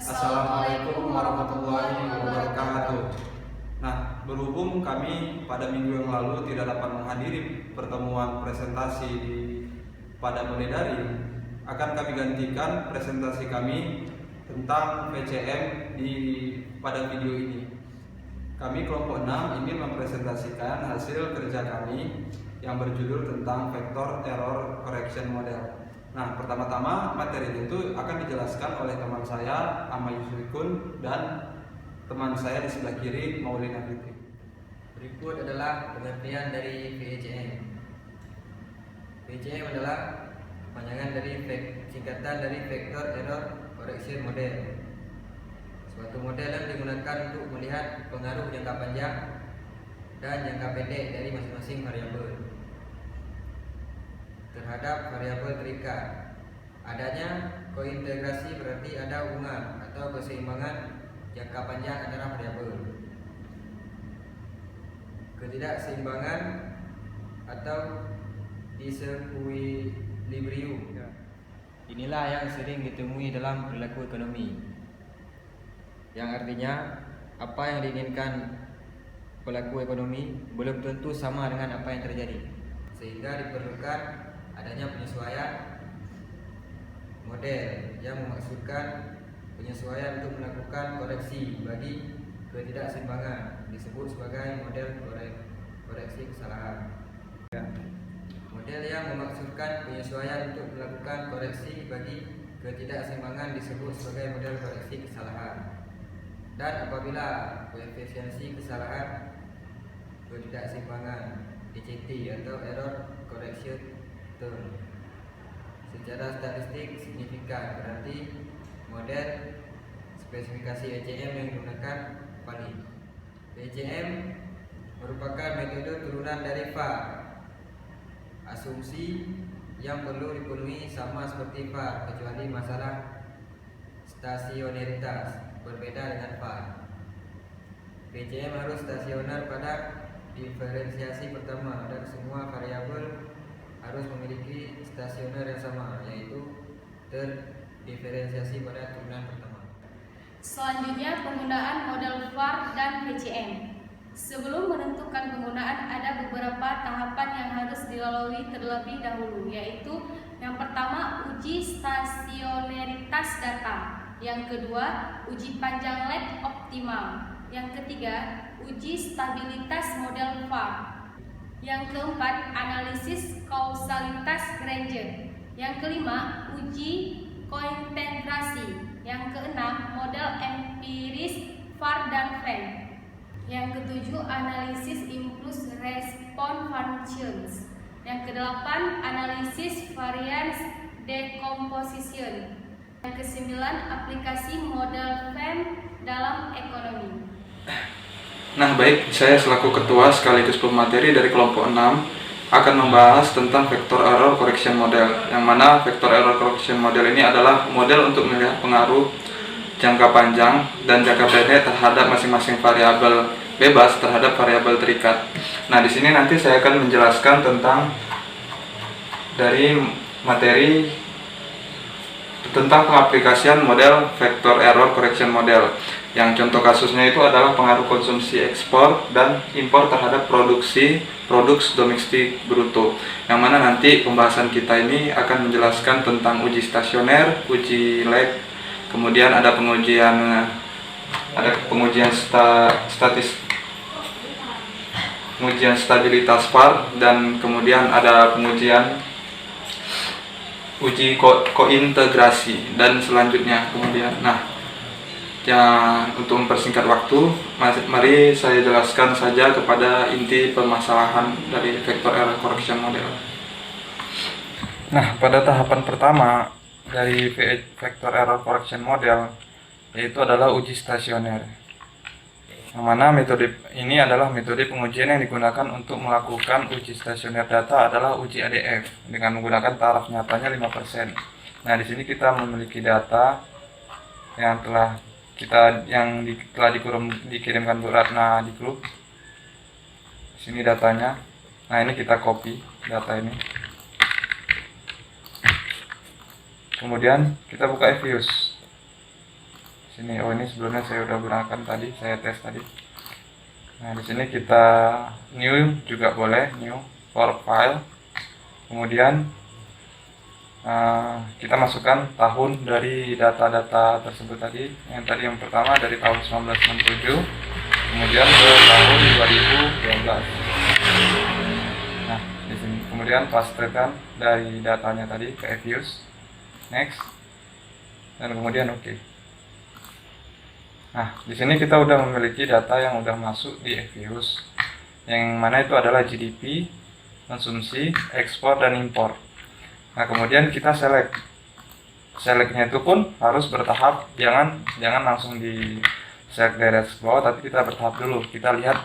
Assalamualaikum warahmatullahi wabarakatuh. Nah, berhubung kami pada minggu yang lalu tidak dapat menghadiri pertemuan presentasi pada mode daring, akan kami gantikan presentasi kami tentang VCM pada video ini. Kami kelompok 6 ingin mempresentasikan hasil kerja kami yang berjudul tentang vector error correction model. Nah, pertama-tama materi itu akan dijelaskan oleh teman saya, Ama Yusrikun, dan teman saya di sebelah kiri, Maulina Fitri. Berikut adalah pengertian dari VCM. VCM adalah panjangan dari singkatan dari vector error correction model. Suatu model yang digunakan untuk melihat pengaruh jangka panjang dan jangka pendek dari masing-masing variabel terhadap variabel terikat. Adanya kointegrasi berarti ada hubungan atau keseimbangan jangka panjang antara variabel. Ketidakseimbangan atau disequilibrium. Inilah yang sering ditemui dalam perilaku ekonomi, yang artinya apa yang diinginkan pelaku ekonomi belum tentu sama dengan apa yang terjadi, sehingga diperlukan adanya penyesuaian model yang memaksudkan penyesuaian untuk melakukan koreksi bagi ketidakseimbangan, disebut sebagai model koreksi kesalahan. Model yang memaksudkan penyesuaian untuk melakukan koreksi bagi ketidakseimbangan disebut sebagai model koreksi kesalahan. Dan apabila koefisiensi kesalahan ketidakseimbangan ECT atau error correction term secara statistik signifikan, berarti model spesifikasi VCM yang digunakan valid. VCM merupakan metode turunan dari VAR. Asumsi yang perlu dipenuhi sama seperti VAR, kecuali masalah stasioneritas berbeda dengan VAR. VCM harus stasioner pada diferensiasi pertama dan semua variabel harus memiliki stasioner yang sama, yaitu terdiferensiasi pada turunan pertama. Selanjutnya, penggunaan model VAR dan VCM. Sebelum menentukan penggunaan, ada beberapa tahapan yang harus dilalui terlebih dahulu, yaitu yang pertama, uji stasioneritas data. Yang kedua, uji panjang LED optimal. Yang ketiga, uji stabilitas model VAR. Yang keempat, analisis kausalitas Granger. Yang kelima, uji kointegrasi. Yang keenam, model empiris VAR dan Venn. Yang ketujuh, analisis impulse response functions. Yang kedelapan, analisis variance decomposition. Yang kesembilan, aplikasi model Venn dalam ekonomi. Nah, baik, saya selaku ketua sekaligus pemateri dari kelompok 6 akan membahas tentang vector error correction model, yang mana vector error correction model ini adalah model untuk melihat pengaruh jangka panjang dan jangka pendek terhadap masing-masing variabel bebas terhadap variabel terikat. Nah, di sini nanti saya akan menjelaskan tentang dari materi tentang pengaplikasian model vector error correction model. Yang contoh kasusnya itu adalah pengaruh konsumsi ekspor dan impor terhadap produk domestik bruto. Yang mana nanti pembahasan kita ini akan menjelaskan tentang uji stasioner, uji lab, kemudian ada pengujian stabilitas VAR, dan kemudian ada pengujian uji kointegrasi dan selanjutnya kemudian. Nah, untuk mempersingkat waktu, mari saya jelaskan saja kepada inti permasalahan dari vector error correction model. Nah, pada tahapan pertama dari vector error correction model, yaitu adalah uji stasioner. Yang mana metode ini adalah metode pengujian yang digunakan untuk melakukan uji stasioner data adalah uji ADF dengan menggunakan taraf nyatanya 5%. Nah, di sini kita memiliki data yang telah dikirimkan Bu Ratna di grup. Di sini datanya. Nah, ini kita copy data ini. Kemudian kita buka Evius. Sini, oh ini sebelumnya saya udah gunakan tadi, saya tes tadi. Nah, di sini kita new juga boleh, new for file. Kemudian kita masukkan tahun dari data-data tersebut tadi. Yang pertama dari tahun 1967, kemudian ke tahun 2012. Nah, di sini kemudian pastekan dari datanya tadi ke Fuse, next, dan kemudian oke. Nah, di sini kita udah memiliki data yang udah masuk di Fuse, yang mana itu adalah GDP, konsumsi, ekspor, dan impor. Nah, kemudian kita select. Selectnya itu pun harus bertahap, jangan langsung di select dari atas ke bawah, tapi kita bertahap dulu. Kita lihat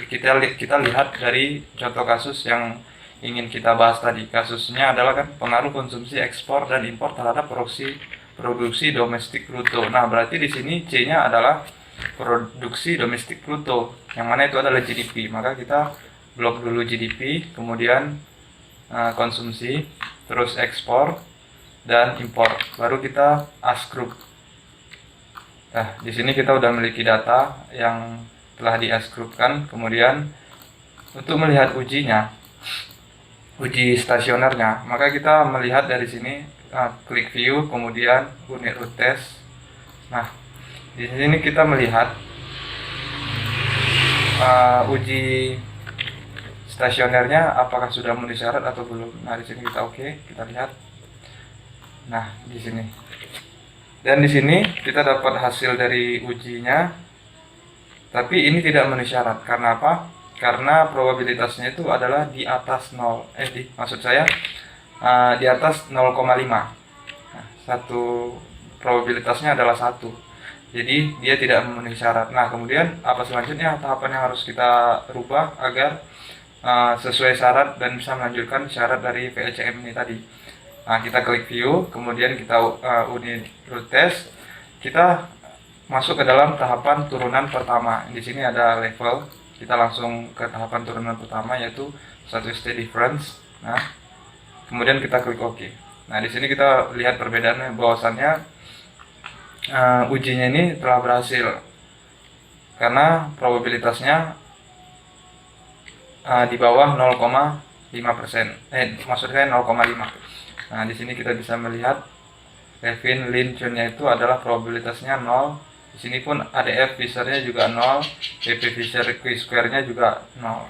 kita lihat dari contoh kasus yang ingin kita bahas tadi. Kasusnya adalah kan pengaruh konsumsi, ekspor, dan impor terhadap produksi domestik bruto. Nah, berarti di sini C-nya adalah produksi domestik bruto, yang mana itu adalah GDP. Maka kita blok dulu GDP, kemudian konsumsi, terus ekspor dan impor. Baru kita as group. Nah, di sini kita udah memiliki data yang telah di as groupkan. Kemudian untuk melihat ujinya, uji stasionernya, maka kita melihat dari sini. Klik view, kemudian unit root test. Nah, di sini kita melihat uji stasionernya apakah sudah memenuhi syarat atau belum. Nah, di sini kita oke, kita lihat. Nah, di sini. Dan di sini kita dapat hasil dari ujinya. Tapi ini tidak memenuhi syarat. Karena apa? Karena probabilitasnya itu adalah di atas 0. Maksud saya di atas 0,5. Nah, satu probabilitasnya adalah 1. Jadi dia tidak memenuhi syarat. Nah, kemudian apa selanjutnya tahapan yang harus kita rubah agar sesuai syarat dan bisa melanjutkan syarat dari VLCM ini tadi. Nah, kita klik view, kemudian kita unit root test. Kita masuk ke dalam tahapan turunan pertama. Di sini ada level. Kita langsung ke tahapan turunan pertama, yaitu satu state difference. Nah, kemudian kita klik OK. Nah, di sini kita lihat perbedaannya, bahwasannya ujinya ini telah berhasil karena probabilitasnya di bawah 0,5%. Maksudnya 0,5. Nah, di sini kita bisa melihat Levin Lin Chun-nya itu adalah probabilitasnya 0. Di sini pun ADF Fisher-nya juga 0, PP Fisher Q-square-nya juga 0.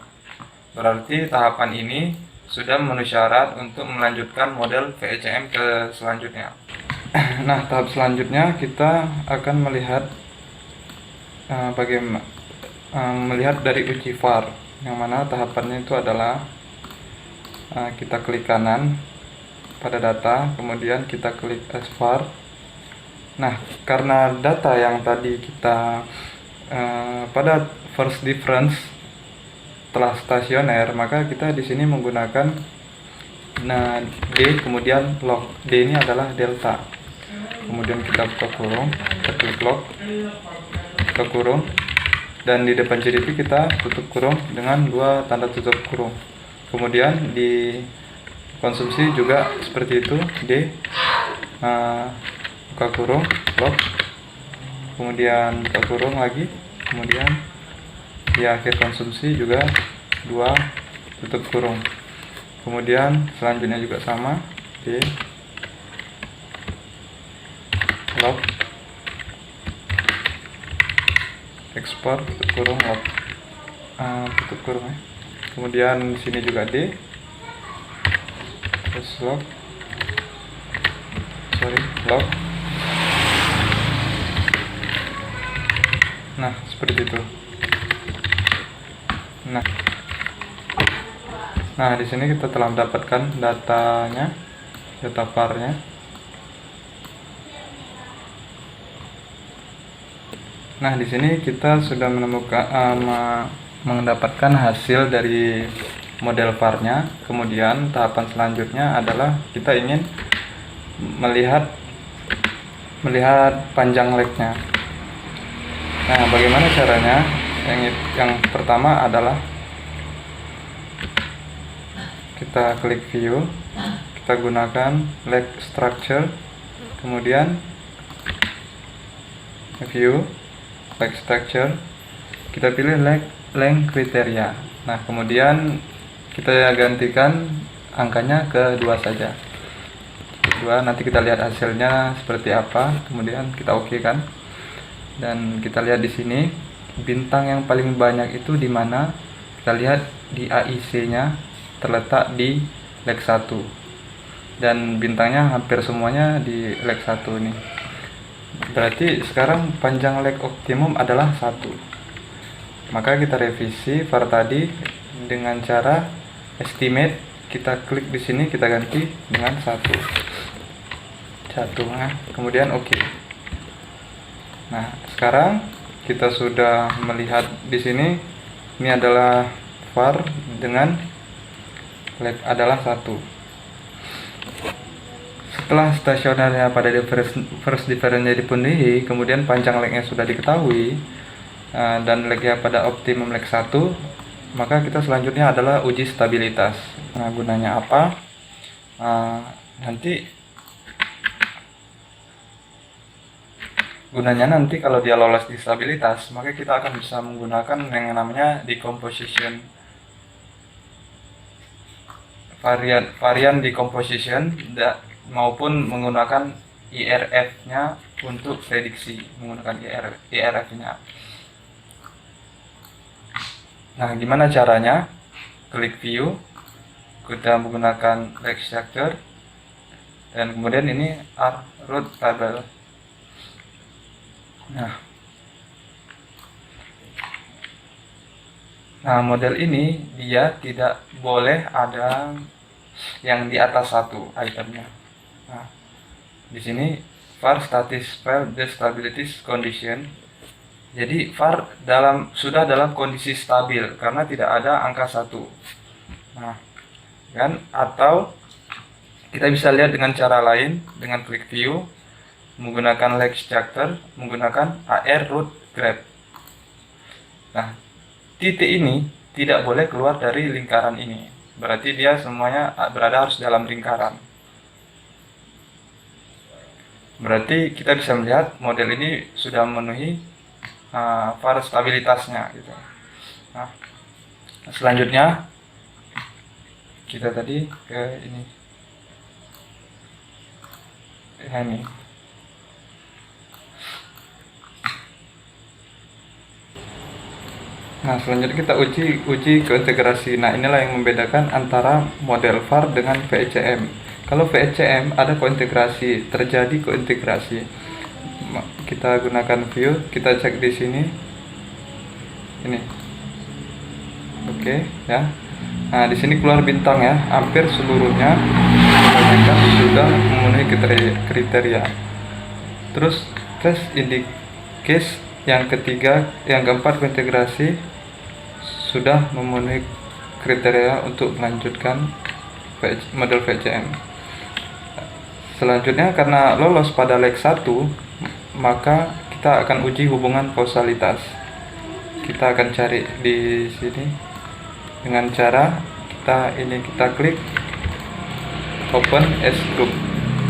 Berarti tahapan ini sudah memenuhi syarat untuk melanjutkan model VLCM ke selanjutnya. Nah, tahap selanjutnya kita akan melihat bagaimana melihat dari uji VAR, yang mana tahapannya itu adalah kita klik kanan pada data, kemudian kita klik as VAR. Nah, karena data yang tadi kita pada first difference telah stasioner, maka kita di sini menggunakan D, kemudian log. D ini adalah delta. Kemudian kita buka kurung, kita klik log, buka kurung, dan di depan GDP kita tutup kurung dengan 2 tanda tutup kurung. Kemudian di konsumsi juga seperti itu, D, buka kurung, log, kemudian buka kurung lagi, kemudian di akhir konsumsi juga 2 tutup kurung. Kemudian selanjutnya juga sama, D, log, ekspor, tutup kurung, log, tutup kurung ya. Kemudian sini juga D, terus log, log. Nah, seperti itu. Nah, di sini kita telah mendapatkan datanya, data VAR-nya. Nah, di sini kita sudah menemukan mendapatkan hasil dari model VAR-nya. Kemudian tahapan selanjutnya adalah kita ingin melihat panjang leg-nya. Nah, bagaimana caranya? Yang pertama adalah kita klik view, kita gunakan leg structure, kemudian view, leg structure, kita pilih length kriteria. Nah, kemudian kita gantikan angkanya ke 2 saja. 2, nanti kita lihat hasilnya seperti apa, kemudian kita oke kan. Dan kita lihat di sini bintang yang paling banyak itu di mana? Kita lihat di AIC-nya terletak di leg 1. Dan bintangnya hampir semuanya di leg 1 ini. Berarti sekarang panjang leg optimum adalah 1. Maka kita revisi var tadi dengan cara estimate, kita klik di sini, kita ganti dengan 1. Nah, kemudian oke. Nah, sekarang kita sudah melihat di sini, ini adalah var dengan leg adalah 1. Setelah stasionernya pada first difference dipenuhi, kemudian panjang legnya sudah diketahui, dan legnya pada optimum leg 1, maka kita selanjutnya adalah uji stabilitas. Nah, gunanya apa? Nanti kalau dia lolos di stabilitas, maka kita akan bisa menggunakan yang namanya decomposition, varian decomposition, maupun menggunakan IRF-nya untuk prediksi, menggunakan IRF-nya. Nah, gimana caranya? Klik view, kita menggunakan leg structure, dan kemudian ini R root table. Nah, model ini dia tidak boleh ada yang di atas 1 itemnya. Nah, di sini var status file the stability condition. Jadi var sudah dalam kondisi stabil karena tidak ada angka 1. Nah, kan, atau kita bisa lihat dengan cara lain, dengan klik view, menggunakan leg structure, menggunakan AR root grab. Nah, titik ini tidak boleh keluar dari lingkaran ini. Berarti dia semuanya berada harus dalam lingkaran. Berarti kita bisa melihat model ini sudah memenuhi var stabilitasnya gitu. Nah, selanjutnya kita tadi ke ini. Nah, selanjutnya kita uji keintegrasi. Nah, inilah yang membedakan antara model var dengan VECM. Kalau VECM ada kointegrasi, terjadi kointegrasi. Kita gunakan view, kita cek di sini. Ini. Oke, ya. Nah, di sini keluar bintang ya, hampir seluruhnya sudah memenuhi kriteria. Terus tes indicate yang keempat kointegrasi sudah memenuhi kriteria untuk melanjutkan model VCM. Selanjutnya, karena lolos pada leg 1, maka kita akan uji hubungan kausalitas. Kita akan cari di sini dengan cara kita klik open as group.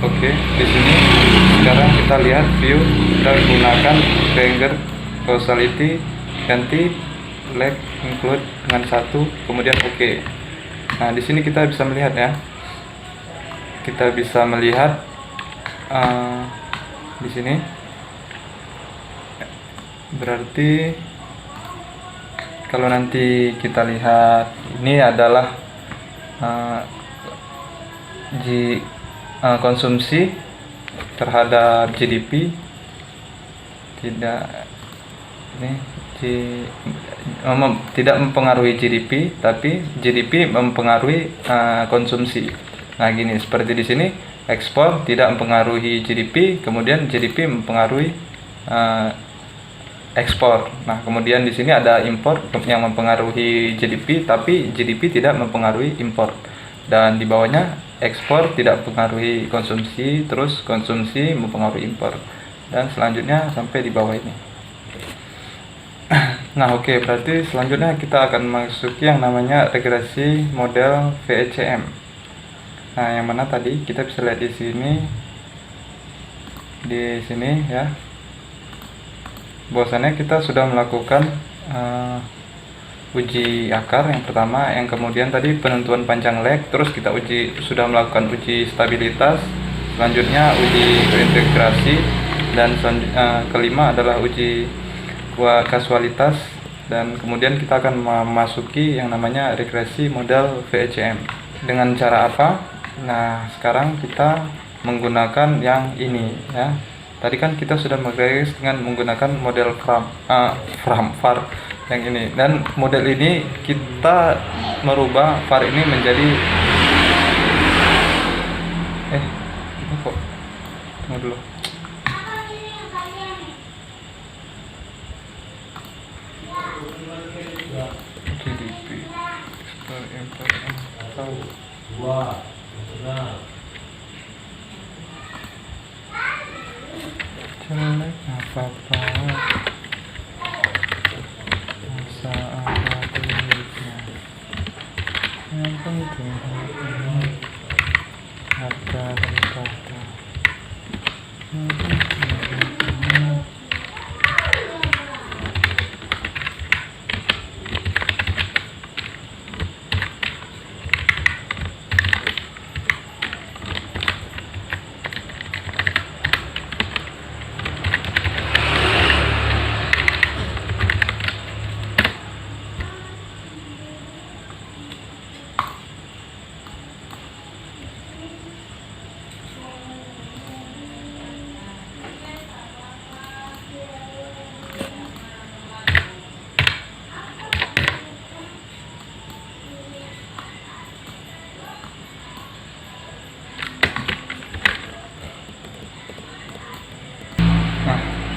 Oke, di sini sekarang kita lihat view, kita gunakan Wenger causality, ganti leg include dengan 1, kemudian oke. Nah, di sini kita bisa melihat ya. Kita bisa melihat di sini. Berarti kalau nanti kita lihat ini adalah konsumsi terhadap GDP, tidak mempengaruhi GDP, tapi GDP mempengaruhi konsumsi. Nah, gini, seperti di sini ekspor tidak mempengaruhi GDP, kemudian GDP mempengaruhi ekspor. Nah, kemudian di sini ada impor yang mempengaruhi GDP, tapi GDP tidak mempengaruhi impor. Dan di bawahnya ekspor tidak mempengaruhi konsumsi, terus konsumsi mempengaruhi impor. Dan selanjutnya sampai di bawah ini. Nah, oke, berarti selanjutnya kita akan masuki yang namanya regresi model VECM. Nah, yang mana tadi kita bisa lihat di sini ya. bahwasannya kita sudah melakukan uji akar yang pertama, yang kemudian tadi penentuan panjang leg, terus kita sudah melakukan uji stabilitas, selanjutnya uji integrasi, dan kelima adalah uji kasualitas, dan kemudian kita akan memasuki yang namanya regresi model VECM. Dengan cara apa? Nah, sekarang kita menggunakan yang ini ya. Tadi kan kita sudah mengregres dengan menggunakan model VAR yang ini, dan model ini kita merubah VAR ini menjadi ini kok tunggu dulu. GDP ekspor impor tahu jelek apa-apa masa ada duitnya, yang penting harga dan kata.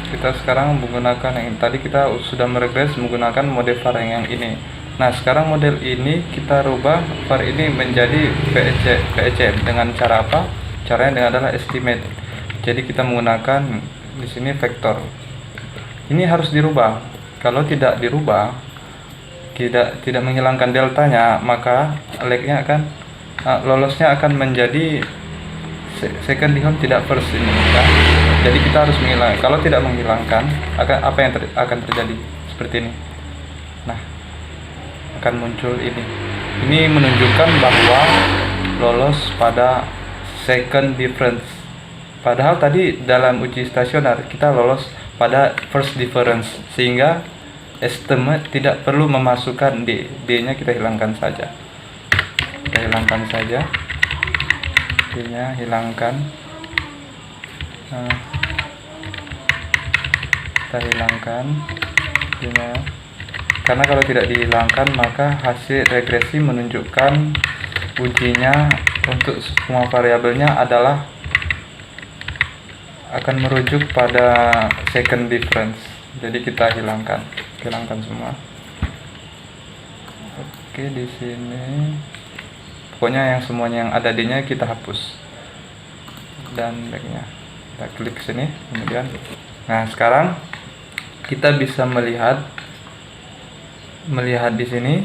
Kita sekarang menggunakan yang tadi, kita sudah meregres menggunakan mode VAR yang ini. Nah, sekarang model ini kita rubah VAR ini menjadi VECM dengan cara apa? Caranya adalah estimate. Jadi kita menggunakan di sini vektor. Ini harus dirubah. Kalau tidak dirubah, tidak menghilangkan deltanya, maka legnya akan lolosnya akan menjadi second dihon tidak first ini ya. Jadi kita harus menghilangkan. Kalau tidak menghilangkan, apa yang akan terjadi? Seperti ini. Nah, akan muncul ini. Ini menunjukkan bahwa lolos pada second difference. Padahal tadi dalam uji stasioner kita lolos pada first difference, sehingga estimate tidak perlu memasukkan D. D-nya kita hilangkan saja. Kita hilangkan saja. D-nya hilangkan. Kita hilangkan D-nya. Karena kalau tidak dihilangkan, maka hasil regresi menunjukkan ujinya untuk semua variabelnya adalah akan merujuk pada second difference. Jadi kita hilangkan semua. Oke, di sini pokoknya yang semuanya yang ada D-nya kita hapus, dan backnya kita klik sini, kemudian nah sekarang kita bisa melihat di sini.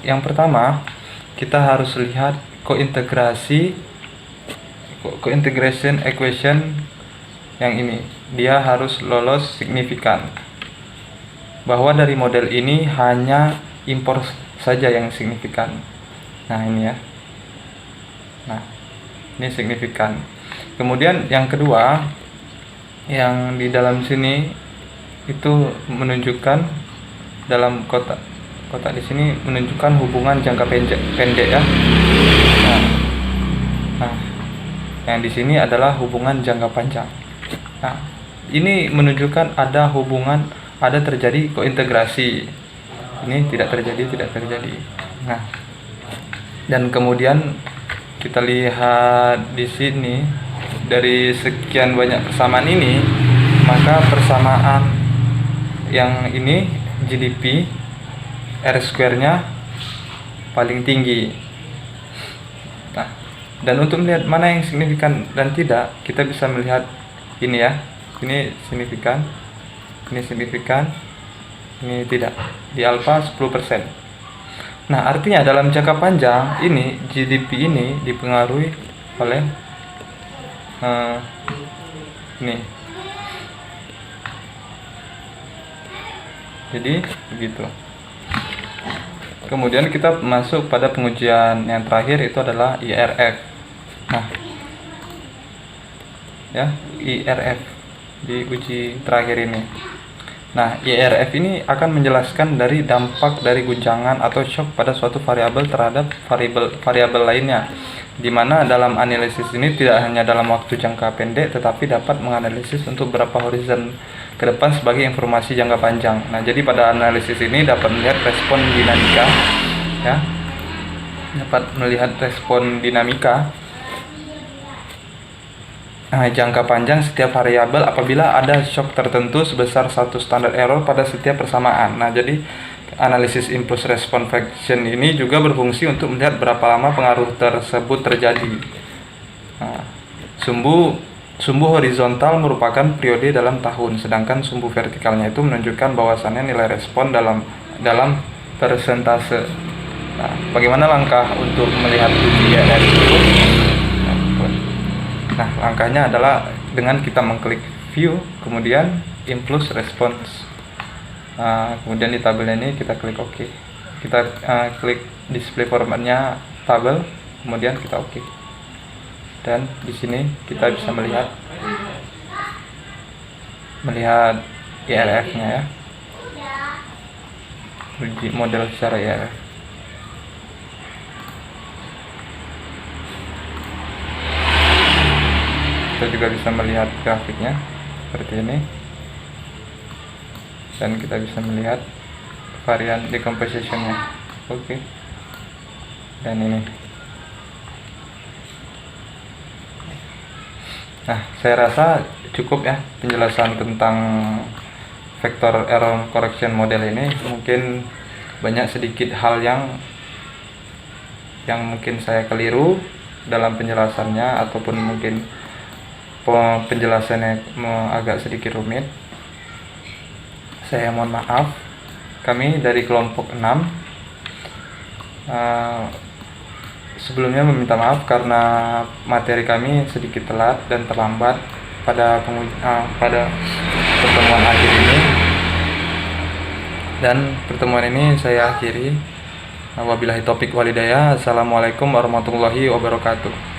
Yang pertama kita harus lihat co-integration equation yang ini, dia harus lolos signifikan, bahwa dari model ini hanya impor saja yang signifikan. Nah ini ya, nah ini signifikan. Kemudian yang kedua, yang di dalam sini itu menunjukkan dalam kotak di sini menunjukkan hubungan jangka pendek ya. Nah, yang di sini adalah hubungan jangka panjang. Nah, ini menunjukkan ada terjadi kointegrasi. Ini tidak terjadi. Nah, dan kemudian kita lihat di sini dari sekian banyak persamaan ini, maka persamaan yang ini GDP R2-nya paling tinggi. Nah, dan untuk melihat mana yang signifikan dan tidak, kita bisa melihat ini ya. Ini signifikan, ini tidak. Di alfa 10%. Nah, artinya dalam jangka panjang ini GDP ini dipengaruhi oleh ini Jadi begitu. Kemudian kita masuk pada pengujian yang terakhir, itu adalah IRF. Nah, ya, IRF di uji terakhir ini. Nah, IRF ini akan menjelaskan dari dampak dari guncangan atau shock pada suatu variabel terhadap variabel lainnya, di mana dalam analisis ini tidak hanya dalam waktu jangka pendek, tetapi dapat menganalisis untuk beberapa horizon ke depan sebagai informasi jangka panjang. Nah, jadi pada analisis ini dapat melihat respon dinamika, ya, dapat melihat respon dinamika jangka panjang setiap variabel apabila ada shock tertentu sebesar satu standar error pada setiap persamaan. Nah, jadi analisis impulse response function ini juga berfungsi untuk melihat berapa lama pengaruh tersebut terjadi. Nah, sumbu horizontal merupakan periode dalam tahun, sedangkan sumbu vertikalnya itu menunjukkan bahwasannya nilai respon dalam persentase. Nah, bagaimana langkah untuk melihat uji IRF itu? Nah, langkahnya adalah dengan kita mengklik view, kemudian impulse response. Kemudian di tabel ini kita klik OK. Kita klik display formatnya tabel, kemudian kita OK. Dan di sini kita bisa melihat IRF-nya, ya. Uji model secara IRF. Kita juga bisa melihat grafiknya seperti ini, dan kita bisa melihat varian decomposition-nya. Oke. Dan ini. Nah, saya rasa cukup ya penjelasan tentang vector error correction model ini. Mungkin banyak sedikit hal yang mungkin saya keliru dalam penjelasannya, ataupun mungkin penjelasannya agak sedikit rumit. Saya mohon maaf. Kami dari kelompok 6 sebelumnya meminta maaf karena materi kami sedikit telat dan terlambat pada pertemuan akhir ini. Dan pertemuan ini saya akhiri. Wabillahi taufik walhidayah. Assalamualaikum warahmatullahi wabarakatuh.